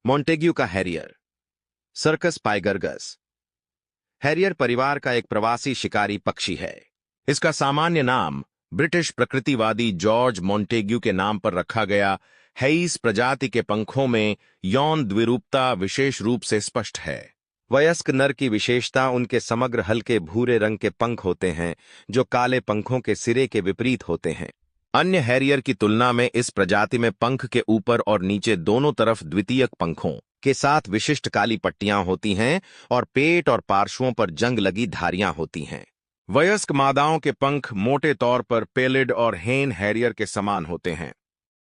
Montagu का Harrier. Circus पाइगर्गस। Harrier परिवार का एक प्रवासी शिकारी पक्षी है। इसका सामान्य नाम ब्रिटिश प्रकृतिवादी जॉर्ज मोंटेग्यू के नाम पर रखा गया है। इस प्रजाति के पंखों में यौन द्विरूपता विशेष रूप से स्पष्ट है। वयस्क नर की विशेषता उनके समग्र हल्के भूरे रंग के पंख होते हैं, जो काले पंखों के सिरे के विपरीत होते हैं। अन्य हैरियर की तुलना में इस प्रजाति में पंख के ऊपर और नीचे दोनों तरफ द्वितीयक पंखों के साथ विशिष्ट काली पट्टियां होती हैं और पेट और पार्श्वों पर जंग लगी धारियां होती हैं। वयस्क मादाओं के पंख मोटे तौर पर पेलिड और हेन हैरियर के समान होते हैं।